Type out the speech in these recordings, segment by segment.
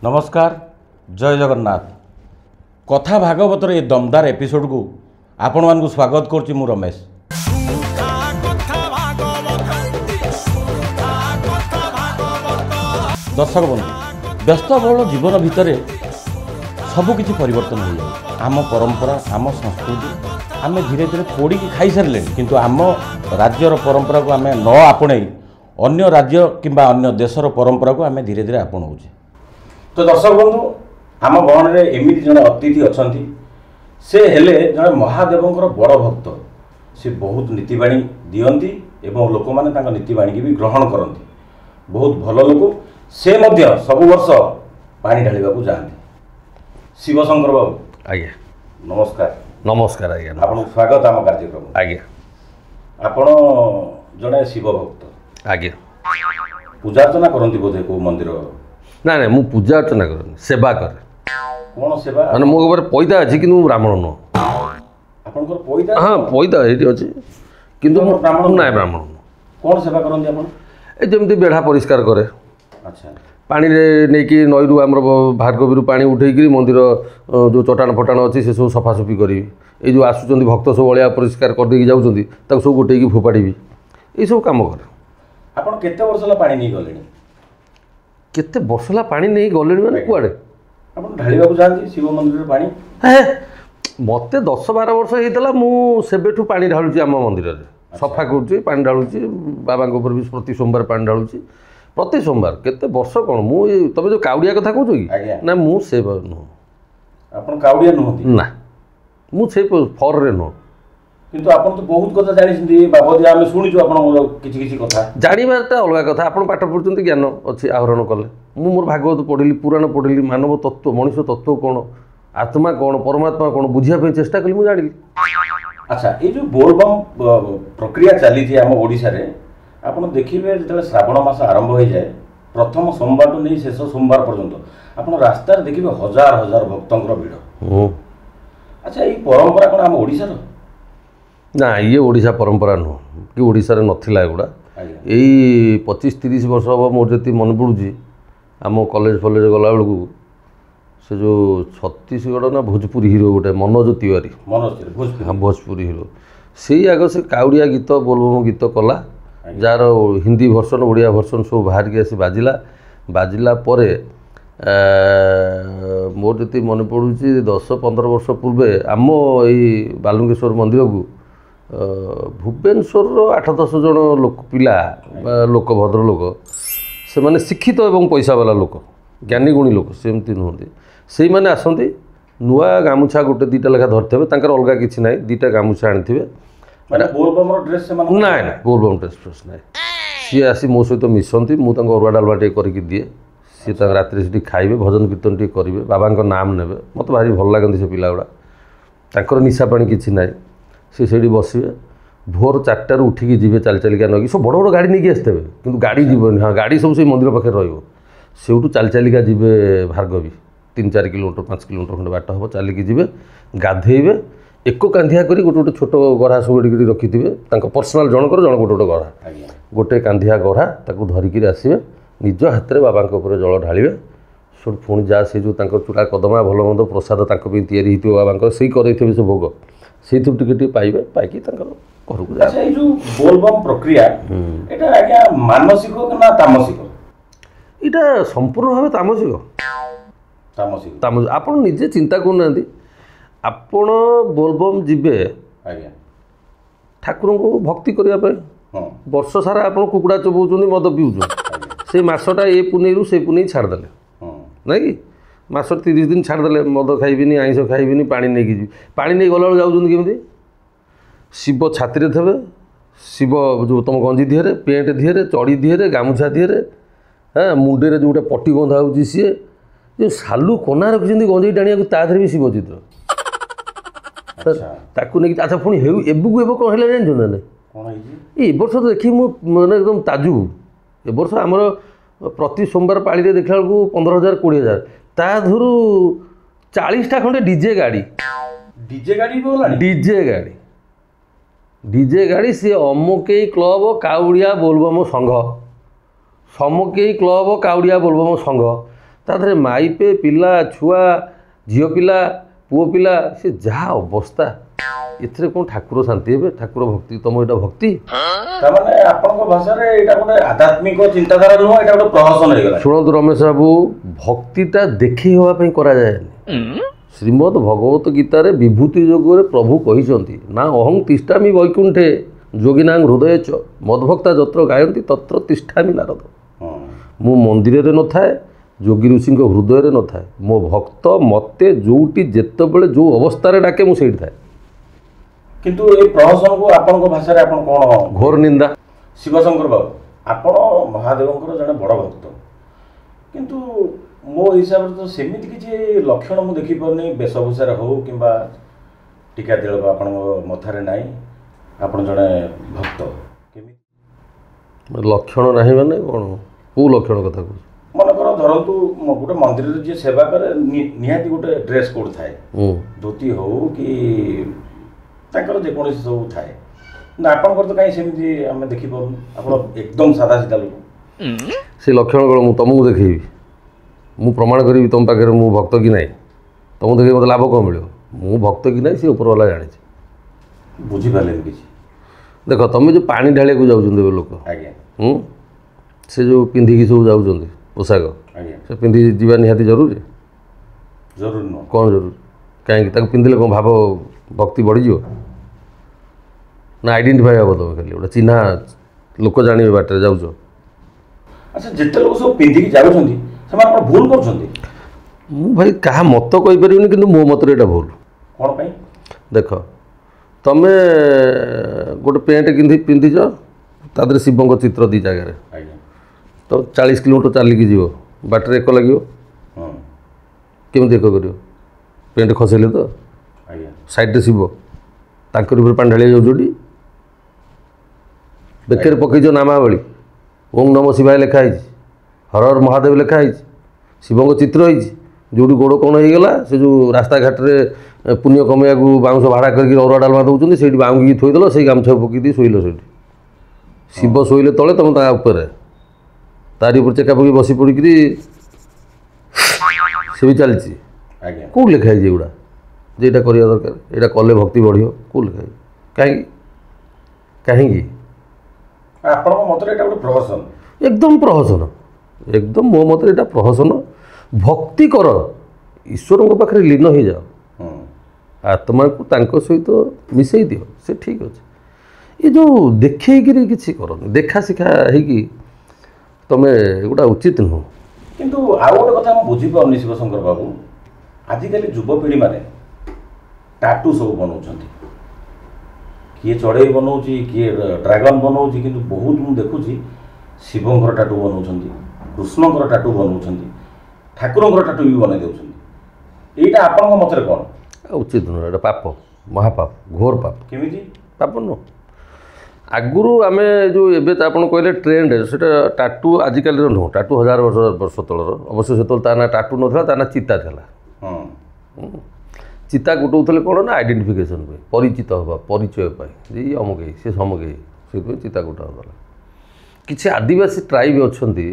नमस्कार जय जगन्नाथ कथा भागवतर ये दमदार एपिसोड को आपण मानकु स्वागत करछि मु रमेश। दर्शक बंधु व्यस्तबहुल जीवन भितर सबकि परिवर्तन हो जाए आम परंपरा आम संस्कृति आम धीरे धीरे पोड़ी खाई सारे किंतु आम राज्यर परंपरा को आम न आपणे अन्य राज्य किंबा अन्य देशर परंपरा को आम धीरे धीरे आपणाऊे। तो दर्शक बंधु आम गहन में एमती जड़े अतिथि अच्छा से हेले जड़े महादेवंकर बड़ भक्त से बहुत नीतिबाणी दियंती एवं लोक मैंने नीतिबाणी की भी ग्रहण करती बहुत भल लोक से मध्य सब वर्ष पानी ढालिबा जाती। शिवशंकर बाबू आज्ञा नमस्कार। नमस्कार आज्ञा आपको स्वागत आम कार्यक्रम। आज्ञा आपण जड़े शिव भक्त आज्ञा पूजा अर्चना करती बोधे को मंदिर ना ना मु पूजा अर्चना कर सेवा कर कौन सेवा माने मो ऊपर पैदा अछि कि ब्राह्मण न आपनकर पैदा हाँ पैदा एठी अछि किंतु ब्राह्मण ना ब्राह्मण कौन सेवा करंती आपण ए जेमती बेढ़ा परिष्कार करे। अच्छा पानी रे नेकी नईरू आमर भार्गवीरू पानी उठेकी मंदिर जो चटाण फटाण अच्छी से सब सफासफी करी ये जो आसुचंदी भक्त सब अलिया परिष्कार कर देकी जाउचंदी ताको सब गोटेकी फोपाड़ी ये सब काम करे। आपण केते वर्ष ला पानी नहीं गलेनी केते वर्षला पानी नहीं गले माने कुआडे आपण ढालिबा को जानती शिव मंदिर रे पानी मते 10-12 वर्ष हेतला मु सेबेठू पानी ढालुची आम मंदिर रे सफा करूची पानी ढालुची बाबा को ऊपर भी प्रति सोमवार पानी ढालुची प्रति सोमवार केते वर्ष कोन मु तबे जो काउडिया कथा कहू कि ना मु से न आपण काउडिया नहोती ना मु से फर रे न किंतु आपण तो बहुत कथा जानि बाबदी आमे सुनिछु आपण किछि किछि कथा जानिबारटा अलग कथा आपण पाठ पढुचंती ज्ञान अछि आहरण कले मु मोर भागवत पढिली पुराण पढिली मानव तत्व मनुष्य तत्व कोन आत्मा कोन परमात्मा कोन बुझिया पे चेष्टा कली मु जानिली। अच्छा ये जो बोलबम प्रक्रिया चली थी आम ओडिशा रे आपण देखिबे जेतले श्रावण मास आरंभ हो जाए प्रथम सोमवार नहीं शेष सोमवार पर्यंत आपण रास्ता रे देखिबे हजार हजार भक्तंकर भीड़। अच्छा ये परंपरा कोन आम ओडिशा रो ना ये ओडिशा परंपरा नुह कि ओडिशा रे नथिला एगुड़ा यही 25-30 वर्ष हम मोर जी मन पड़ुची आम कॉलेज फलेज गला बेलू से जो छत्तीसगढ़ ना भोजपुरी हिरो गोटे मनोज तिवारी हाँ भोजपुरी हिरो से आग से काउड़िया गीत बोलबम गीत कला jar Hindi version Odia version सब बाहर के आसी बाजिला परे मोर जी मन पड़ुची 10-15 वर्ष पूर्वे आम यही बालुंगेश्वर मंदिर को भुवनेश्वर 8-10 जन लोक पिला लोक भद्र लोक से माने शिक्षित एवं पैसा वाला लोक ज्ञानी गुणी लोक सेमती नुहति से माने आसंती नुआ गामुछा गोटे 2टा लेखा धरते तांकर अलगा किछि नाइ 2टा गामुछा आनिथिबे माने बोलबम ड्रेस से माने नाइ ना बोलबम ड्रेस नाइ सी आसी मो सहित मिसंती मु तांको अरुआ डालबा टे करिकि दिए सी तांक रात्रि सेठी खाइबे भजन कीर्तन टे करिवे बाबांको नाम नेबे मते भारी भल लागंती से पिला गुडा तांकर निशा पानी किछि नाइ से बसवे भोर 4टार उठिकी जी चल चलिका नगी सब बड़ बड़ गाड़ी नहीं आसते कि गाड़ी जीवन हाँ गाड़ी सब से मंदिर पाखे रोठू चल चलिका जी भार्गवी 3-4 किलोमीटर 5 किलोमीटर खंडे बाट हम चलिकी जी गाधेबे एक कांधिया कर गोटे गोटे छोट गढ़ा सब रखी थे पर्सनाल जनकर जन गोटे गोटे गढ़ा गोटे कांधिया गढ़ा ताको धरिकी आसवे निज हाथ में बाबा जल ढालिबे सब पुणी जा से जो चूड़ा कदमा भल मंद प्रसाद तैयारी बाबा से करे से भोग से टिके पाइबे पाइकी घर को। अच्छा ये जो बोलबम प्रक्रिया एटा आज्ञा मानसिक ना तामसिक इटा संपूर्ण भाव तामसिक तामसिक तामसिक आपण निजे चिंता करना आपण बोलबम जीवे आज्ञा ठाकुर को भक्ति करने वर्ष सारा आप कुकुड़ा चबौचुं मद पीउचुं से मसटा ए पुनई से पुनई छाड़देले ना कि मास 30 दिन छाड़देले मद खाइबिनी आइंस खाइबिनी पानी नहीं जी पानी नहीं गला जाऊँ केमी शिव छाती थे शिव जो तुम गंजी दिहरे पेंट दिहरे चढ़ी दिहरे गामुछा दिहरे हाँ मुंडे जो गोटे पट्टी बंधा हो सी जो सालू कना रखिंट गंजी टाणिया तादे भी शिव चित्र ताकू नहीं। अच्छा पुणी एबू एब कौन है जानते ना नहीं ये वर्ष तो देखी मैंने एकदम ताजु ए वर्ष आमर प्रति सोमवार पाली देखला बेलू 15,000-20,000 ता धुरु 40टा खंडे डीजे गाड़ी डीजे गाड़ी सी अमुकई क्लब काउड़िया बोलबम संघ समकई क्लब काउड़िया बोलबम संघ ତା ଦେହରେ ମାଇପେ ପିଲା ଛୁଆ ଝିଅ ପିଲା ପୁଅ ପିଲା ସେ ଯାହା ଅବସ୍ଥା ଏଥିରେ କ'ଣ ଠାକୁର ଶାନ୍ତି ହେବେ? ଠାକୁର ଭକ୍ତି ତମ ଏଇଟା ଭକ୍ତି? ତାମାନେ ଆପଣଙ୍କ ଭାଷାରେ ଏଇଟା ଗୋଟେ ଆଧ୍ୟାତ୍ମିକ ଚିନ୍ତାଧାରା ନୁହଁ, ଏଇଟା ଗୋଟେ ପ୍ରହସନ ହେଇଗଲା। ଶୁଣନ୍ତୁ ରମେଶ ବାବୁ, ଭକ୍ତିଟା ଦେଖେଇ ହେବା ପାଇଁ କରାଯାଏନି। ଶ୍ରୀମଦ୍ ଭଗବତ ଗୀତାରେ ବିଭୂତି ଯୋଗରେ ପ୍ରଭୁ କହିଛନ୍ତି ନା ଅହଂ ତିଷ୍ଠାମି ବୈକୁଣ୍ଠେ ଯୋଗିନାଂ ହୃଦୟ ଚ ମଦ୍ଭକ୍ତା ଯତ୍ର ଗାୟନ୍ତି ତତ୍ର ତିଷ୍ଠାମି ନାରଦ। ମୁଁ ମନ୍ଦିରରେ ନଥାଏ, ଯୋଗୀ ଋଷିଙ୍କ ହୃଦୟରେ ନଥାଏ, ମୋ ଭକ୍ତ ମୋତେ ଯେଉଁଠି ଯେତେବେଳେ ଯେଉଁ ଅବସ୍ଥାରେ ଡାକେ ମୁଁ ସେଇଠି ଥାଏ। କିନ୍ତୁ এই ପ୍ରହସନକୁ ଆପଣଙ୍କ ଭାଷାରେ ଆପଣ କ'ଣ? ଘୋର ନିନ୍ଦା। ଶିବଶଙ୍କର ବାବୁ, ଆପଣ ମହାଦେବଙ୍କର ଜଣେ ବଡ଼ ଭକ୍ତ, କିନ୍ତୁ ମୋ ହିସାବରେ ତ ସେମିତି କିଛି ଲକ୍ଷଣ ମୁଁ ଦେଖିପାରୁନି, ବେଶଭୂଷାରେ ହେଉ କିମ୍ବା ଟୀକା ତିଳକ ଆପଣଙ୍କ ମଥାରେ ନାହିଁ। ଆପଣ ଜଣେ ଭକ୍ତ, କେମିତି ଲକ୍ଷଣ ନାହିଁ ମାନେ କ'ଣ? କେଉଁ ଲକ୍ଷଣ କଥା କହୁଛି? ମନେକର ଧରନ୍ତୁ ଗୋଟେ ମନ୍ଦିରରେ ଯିଏ ସେବା କରେ ନିହାତି ଗୋଟେ ଡ୍ରେସ୍ କୋଡ୍ ଥାଏ, ଧୋତି ହେଉ କି ତାଙ୍କର ଯେକୌଣସି ସବୁ ଥାଏ, ନା ଆପଣଙ୍କର ତ କାହିଁ ସେମିତି ଆମେ ଦେଖିପାରୁନୁ? ଆପଣ ଏକଦମ ସାଧା ସିଧା ଲୋକ। ସେ ଲକ୍ଷଣ କ'ଣ ମୁଁ ତୁମକୁ ଦେଖେଇବି? ମୁଁ ପ୍ରମାଣ କରିବି ତୁମ ପାଖରେ ମୁଁ ଭକ୍ତ କି ନାହିଁ? ତୁମକୁ ଦେଖେଇ ମୋତେ ଲାଭ କ'ଣ ମିଳିବ? ମୁଁ ଭକ୍ତ କି ନାହିଁ ସେ ଉପରବାଲା ଜାଣିଛି। ବୁଝିପାରିଲେନି କିଛି? ଦେଖ, ତୁମେ ଯେଉଁ ପାଣି ଢାଳିବାକୁ ଯାଉଛନ୍ତି ଏବେ ଲୋକ, ଆଜ୍ଞା, ସେ ଯେଉଁ ପିନ୍ଧିକି ସବୁ ଯାଉଛନ୍ତି ପୋଷାକ, ଆଜ୍ଞା, ସେ ପିନ୍ଧିକି ଯିବା ନିହାତି ଜରୁରୀ? ଜରୁରୀ ନୁହଁ। କ'ଣ ଜରୁରୀ? କାହିଁକି? ତାକୁ ପିନ୍ଧିଲେ କ'ଣ ଭାବ ଭକ୍ତି ବଢ଼ିଯିବ? ନା ଆଇଡେଣ୍ଟିଫାଏ ହେବ ତୁମେ ଖାଲି ଗୋଟେ ଚିହ୍ନା ଲୋକ ଜାଣିବେ ବାଟରେ ଯାଉଛ? ଆଚ୍ଛା, ଯେତେ ଲୋକ ସବୁ ପିନ୍ଧିକି ଯାଉଛନ୍ତି ସେମାନେ କ'ଣ ଭୁଲ କରୁଛନ୍ତି? ମୁଁ ଭାଇ କାହା ମତ କହିପାରିବିନି, କିନ୍ତୁ ମୋ ମତରେ ଏଇଟା ଭୁଲ। କ'ଣ ପାଇଁ? ଦେଖ, ତୁମେ ଗୋଟେ ପ୍ୟାଣ୍ଟ ପିନ୍ଧିଛ, ତା ଦେହରେ ଶିବଙ୍କ ଚିତ୍ର ଦୁଇ ଜାଗାରେ, ଆଜ୍ଞା, ତ 40 କିଲୋମିଟର ଚାଲିକି ଯିବ, ବାଟରେ ଏକ ଲାଗିବ? କେମିତି ଏକ କରିବ? ପ୍ୟାଣ୍ଟ ଖସେଇଲେ ତ? ଆଜ୍ଞା, ସାଇଡ଼୍ରେ ଶିବ, ତାଙ୍କରି ଉପରେ ପାଣି ଢାଳିବାକୁ ଯାଉଛଟି। ବେକରେ ପକେଇଛ ନାମାବଳୀ, ଓಂ ନମ ଶିବାୟ ଲେଖା ହେଇଛି, ହର ହର ମହାଦେବ ଲେଖା ହେଇଛି, ଶିବଙ୍କ ଚିତ୍ର ହେଇଛି। ଯେଉଁଠି ଗୋଡ଼ କ'ଣ ହେଇଗଲା, ସେ ଯେଉଁ ରାସ୍ତାଘାଟରେ ପୁଣ୍ୟ କମେଇବାକୁ ବାଉଁଶ ଭାଡ଼ା କରିକି ଅରୁଆ ଡାଲମା ଦେଉଛନ୍ତି, ସେଇଠି ବାଉଙ୍ଗିକି ଥୋଇଦେଲ, ସେଇ ଗାମୁଛା ପକେଇ ଦେଇ ଶୋଇଲ ସେଇଠି। ଶିବ ଶୋଇଲେ ତଳେ, ତୁମେ ତା ଉପରେ, ତାରି ଉପରେ ଚେକା ପକେଇ ବସି ପଡ଼ିକିରି ସେ ବି ଚାଲିଛି। ଆଜ୍ଞା, କେଉଁଠି ଲେଖା ହେଇଛି ଏଗୁଡ଼ା ଯେ ଏଇଟା କରିବା ଦରକାର, ଏଇଟା କଲେ ଭକ୍ତି ବଢ଼ିବ? କେଉଁ ଲେଖା ହେଇଛି? କାହିଁକି? କାହିଁକି? ଆପଣଙ୍କ ମତରେ ଏଇଟା ଗୋଟେ ପ୍ରହସନ? ଏକଦମ ପ୍ରହସନ, ଏକଦମ ମୋ ମତରେ ଏଇଟା ପ୍ରହସନ। ଭକ୍ତି କର, ଈଶ୍ୱରଙ୍କ ପାଖରେ ଲୀନ ହେଇଯାଅ, ଆତ୍ମାକୁ ତାଙ୍କ ସହିତ ମିଶାଇ ଦିଅ, ସେ ଠିକ୍ ଅଛି। ଏ ଯେଉଁ ଦେଖେଇକିରି କିଛି କରନି, ଦେଖା ଶିଖା ହେଇକି ତୁମେ ଏଗୁଡ଼ା ଉଚିତ ନୁହଁ। କିନ୍ତୁ ଆଉ ଗୋଟେ କଥା ମୁଁ ବୁଝିପାରୁନି ଶିବଶଙ୍କର ବାବୁ, ଆଜିକାଲି ଯୁବପିଢ଼ିମାନେ ଟାଟୁ ସବୁ ବନାଉଛନ୍ତି, କିଏ ଚଢ଼େଇ ବନାଉଛି, କିଏ ଡ୍ରାଗନ୍ ବନାଉଛି, କିନ୍ତୁ ବହୁତ ମୁଁ ଦେଖୁଛି ଶିବଙ୍କର ଟାଟୁ ବନାଉଛନ୍ତି, କୃଷ୍ଣଙ୍କର ଟାଟୁ ବନାଉଛନ୍ତି, ଠାକୁରଙ୍କର ଟାଟୁ ବି ବନାଇ ଦେଉଛନ୍ତି। ଏଇଟା ଆପଣଙ୍କ ମତରେ କ'ଣ? ଉଚିତ ନୁହଁ, ଏଇଟା ପାପ, ମହାପାପ, ଘୋର ପାପ। କେମିତି ପାପ ନୁହଁ? ଆଗରୁ ଆମେ ଯେଉଁ ଏବେ ତ ଆପଣ କହିଲେ ଟ୍ରେଣ୍ଡ, ସେଇଟା ଟାଟୁ ଆଜିକାଲିର ନୁହଁ, ଟାଟୁ 1000 ବର୍ଷ ତଳର। ଅବଶ୍ୟ ସେତେବେଳେ ତା ନା ଟାଟୁ ନଥିଲା, ତା ନା ଚିତା ଥିଲା। ଚିତା କୁଟଉଥିଲେ କ'ଣ ନା ଆଇଡେଣ୍ଟିଫିକେସନ୍ ପାଇଁ, ପରିଚିତ ହେବା, ପରିଚୟ ପାଇଁ, ଯେ ଅମୁକ ହେଇ ସେ ସମୁକ ହେଇ, ସେଥିପାଇଁ ଚିତା କୁଟା ହେଉଥିଲା। କିଛି ଆଦିବାସୀ ଟ୍ରାଇବ୍ ଅଛନ୍ତି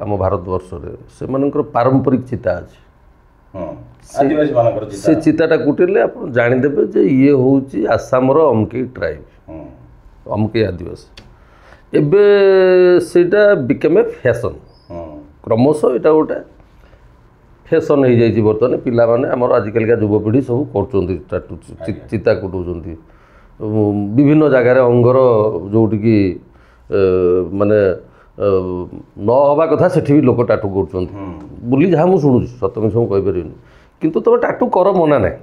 ଆମ ଭାରତବର୍ଷରେ, ସେମାନଙ୍କର ପାରମ୍ପରିକ ଚିତା ଅଛି। ସେ ଚିତାଟା କୁଟିଲେ ଆପଣ ଜାଣିଦେବେ ଯେ ଇଏ ହେଉଛି ଆସାମର ଅମକେଇ ଟ୍ରାଇବ୍, ଅମକେଇ ଆଦିବାସୀ। ଏବେ ସେଇଟା ବିକେମ୍ ଏ ଫ୍ୟାସନ୍, କ୍ରମଶଃ ଏଇଟା ଗୋଟେ ଫ୍ୟାସନ୍ ହେଇଯାଇଛି। ବର୍ତ୍ତମାନ ପିଲାମାନେ ଆମର ଆଜିକାଲିକା ଯୁବପିଢ଼ି ସବୁ କରୁଛନ୍ତି ଟାଟୁ, ଚିତା କୁଟଉଛନ୍ତି ବିଭିନ୍ନ ଜାଗାରେ, ଅଙ୍ଗର ଯେଉଁଠିକି ମାନେ ନ ହେବା କଥା ସେଠି ବି ଲୋକ ଟାଟୁ କରୁଛନ୍ତି ବୋଲି ଯାହା ମୁଁ ଶୁଣୁଛି, ସତ ମିଛ ମୁଁ କହିପାରିବିନି। କିନ୍ତୁ ତୁମେ ଟାଟୁ କର, ମନା ନାହିଁ,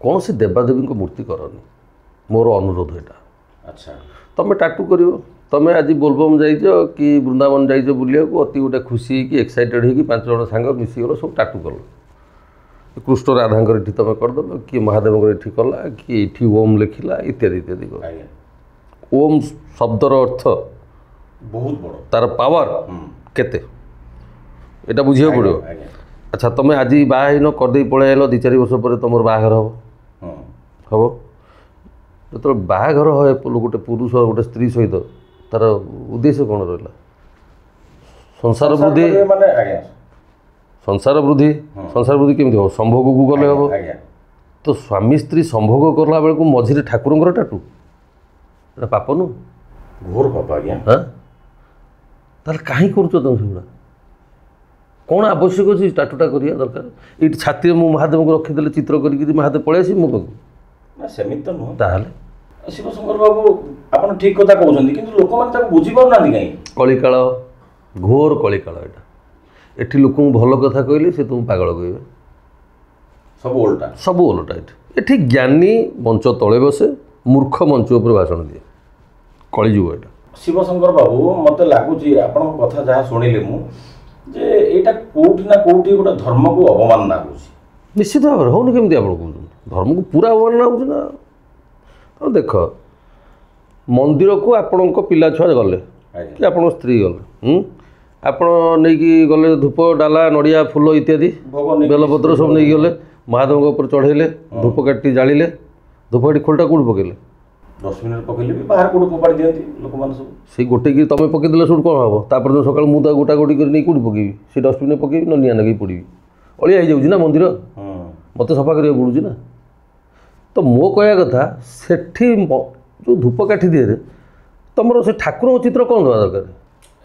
କୌଣସି ଦେବାଦେବୀଙ୍କ ମୂର୍ତ୍ତି କରନି, ମୋର ଅନୁରୋଧ ଏଇଟା। ଆଚ୍ଛା, ତୁମେ ଟାଟୁ କରିବ, ତୁମେ ଆଜି ବୋଲବମ୍ ଯାଇଛ କି ବୃନ୍ଦାବନ ଯାଇଛ ବୁଲିବାକୁ, ଅତି ଗୋଟେ ଖୁସି ହେଇକି ଏକ୍ସାଇଟେଡ଼ ହେଇକି 5 ଜଣ ସାଙ୍ଗ ମିଶିଗଲ, ସବୁ ଟାଟୁ କଲ। କୃଷ୍ଣ ରାଧାଙ୍କର ଏଠି ତୁମେ କରିଦେଲ, କିଏ ମହାଦେବଙ୍କର ଏଠି କଲା, କିଏ ଏଠି ଓମ୍ ଲେଖିଲା, ଇତ୍ୟାଦି ଇତ୍ୟାଦି କର। ଓମ୍ ଶବ୍ଦର ଅର୍ଥ ବହୁତ ବଡ଼, ତାର ପାୱାର କେତେ ଏଇଟା ବୁଝିବାକୁ ପଡ଼ିବ। ଆଚ୍ଛା, ତୁମେ ଆଜି ବାହା ହେଇନ, କରିଦେଇ ପଳେଇ ଆଇଲ, 2-4 ବର୍ଷ ପରେ ତୁମର ବାହାଘର ହେବ। ଯେତେବେଳେ ବାହାଘର ହୁଏ ଗୋଟେ ପୁରୁଷ ଗୋଟେ ସ୍ତ୍ରୀ ସହିତ, ତାର ଉଦ୍ଦେଶ୍ୟ କ'ଣ ରହିଲା? ସଂସାର ବୃଦ୍ଧି, संसार वृद्धि केमती हम संभोग को गले हम ଆଜ୍ଞା तो स्वामी स्त्री संभोग करला बेलू मझे ठाकुर टाटू एटा पाप नु ଘୋର ପାପ ଆଜ୍ଞା हाँ ताल कहीं करुच तुम सेगुड़ा कौन आवश्यक अच्छी टाटूटा करिया दरकार ये छाती मु महादेव को रखीदे चित्र करी महादेव पलि आस मो पाक ନା ସେମିତି ତ ନୁହଁ ताहले ଶିବଶଙ୍କର ବାବୁ ଆପଣ ଠିକ କଥା କହୁଛନ୍ତି କିନ୍ତୁ ଲୋକମାନେ ତାକୁ ବୁଝିପାରୁନାହାନ୍ତି କାହିଁକି कलिकाल घोर कलिकाल एटा एठी लोक भल कथा कहले से तुम पागल कहबे ସବୁ ଓଲଟା सब ओलटा एठी ज्ञानी मंच तले बसे मूर्ख मंच उपर भाषण दिए कलिजुग एटा ଶିବଶଙ୍କର ବାବୁ ମୋତେ ଲାଗୁଛି ଆପଣଙ୍କ କଥା ଯାହା ଶୁଣିଲି ମୁଁ ଯେ ଏଇଟା କୋଉଠି ନା କୋଉଠି ଗୋଟେ ଧର୍ମକୁ ଅବମାନନା ହେଉଛି निश्चित भाव में होनी केमती आप कहते धर्म को पूरा अवमानना हो ना तो देख मंदिर को आपण पिला छुआ गले कि आप स्त्री गले आप नहीं गले धूप डाला नड़िया फूल इत्यादि ଭୋଗ ନେଇକି बेलपत्र सब नहीं गले महादेव ऊपर चढ़ेले धूप काटी जाड़े धूप काटी खोलटा कौट पकेले ଡଷ୍ଟବିନରେ ପକେଇଲେ ବି ବାହାର କୋଉଠି ଫୋପାଡ଼ି ଦିଅନ୍ତି ଲୋକମାନେ ସବୁ से गोटे कि तुम पकईदे सब कौन हम तापर जो सकाल मुझे गोटा गोटी कर नहीं कौट पकेबी से डस्टबिन पकेबी ना निआ लगे पड़ी अलिया हो ना मंदिर मत सफा करा पड़ू ना तो मो कह कथा सेठी जो धूप काठी दिए तुम से ठाकुर चित्र कौन देवा दरकार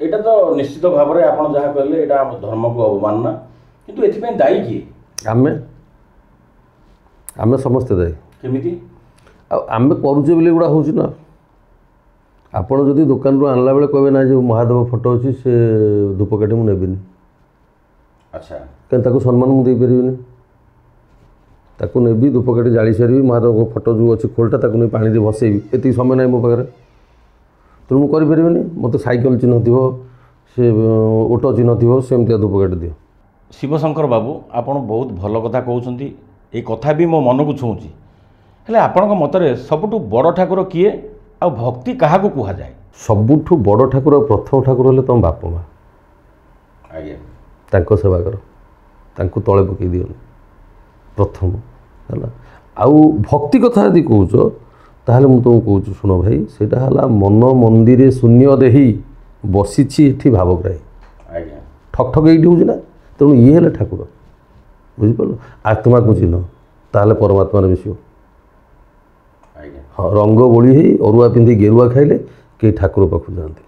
ଏଇଟା ତ ନିଶ୍ଚିତ ଭାବରେ ଆପଣ ଯାହା କହିଲେ ଏଇଟା ଆମ ଧର୍ମକୁ ଅବମାନନା କିନ୍ତୁ ଏଥିପାଇଁ ଦାୟୀ କିଏ आमे आमे समस्ते दायी କେମିତି आमे करुचे बोली गुड़ा हूँ ना आपण जदि दुकान रू आनला बेले कहबे ना जो महादेव फोटो अच्छी से धूप काठी मुझे नेबिनी ଆଚ୍ଛା कहीं ताको सम्मान मुझे देपारे ताको नेबी धूप काठी जाली सारी महादेव फोटो जो अच्छी खोलटा ताको नहीं पानी भसेबी ये समय ना मो पाखे तेणु मुझे करें मत सैकल चिन्ह थी से ओटो चिन्ह थी सेमती धूप काठी दियो ଶିବଶଙ୍କର ବାବୁ ଆପଣ ବହୁତ ଭଲ କଥା କହୁଛନ୍ତି ଏଇ କଥା ବି ମୋ ମନକୁ ଛୁଉଁଛି ହେଲେ ଆପଣଙ୍କ ମତରେ ସବୁଠୁ ବଡ଼ ଠାକୁର କିଏ ଆଉ ଭକ୍ତି କାହାକୁ କୁହାଯାଏ सबुठु बड़ ठाकुर प्रथम ठाकुर हेले तुम बाप माँ ଆଜ୍ଞା तांको सेवा कर तांको तले पकई दियो प्रथम है आउ भक्ति कथा यदि कौच ताहले मु तुमको कहूँ शुण भाई सेटा हला मन मंदिर शून्य देही बसीछि एठी भावग्राही ଆଜ୍ଞା ठक ठक ये हूँ ना तेणु ये हेले ठाकुर बुझिपार आत्मा को चिन्ह ताहले परमात्मा मिश ଆଜ୍ଞା हाँ रंग बोली ही अरुआ पिंधि गेरुआ खाइले के ठाकुर पाखु जाती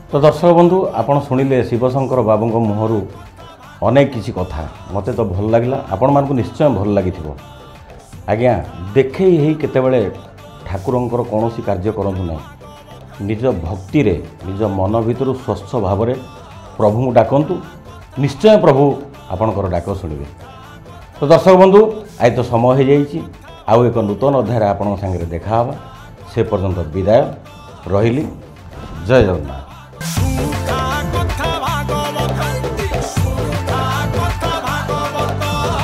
ତ ଦର୍ଶକ ବନ୍ଧୁ ଆପଣ ଶୁଣିଲେ ଶିବଶଙ୍କର ବାବୁଙ୍କ ମୁହଁରୁ ଅନେକ କିଛି କଥା ମୋତେ ତ ଭଲ ଲାଗିଲା ଆପଣମାନଙ୍କୁ ନିଶ୍ଚୟ ଭଲ ଲାଗିଥିବ ଆଜ୍ଞା ଦେଖେଇ ହେଇ କେତେବେଳେ ଠାକୁରଙ୍କର କୌଣସି କାର୍ଯ୍ୟ କରନ୍ତୁ ନାହିଁ ନିଜ ଭକ୍ତିରେ ନିଜ ମନ ଭିତରୁ ସ୍ୱଚ୍ଛ ଭାବରେ ପ୍ରଭୁଙ୍କୁ ଡାକନ୍ତୁ ନିଶ୍ଚୟ ପ୍ରଭୁ ଆପଣଙ୍କର ଡାକ ଶୁଣିବେ ତ ଦର୍ଶକ ବନ୍ଧୁ ଆଜି ତ ସମୟ ହୋଇଯାଇଛି ଆଉ ଏକ ନୂତନ ଅଧ୍ୟାୟରେ ଆପଣଙ୍କ ସାଙ୍ଗରେ ଦେଖା ହେବା ସେ ପର୍ଯ୍ୟନ୍ତ ବିଦାୟ ରହିଲି ଜୟ ଜଗନ୍ନାଥ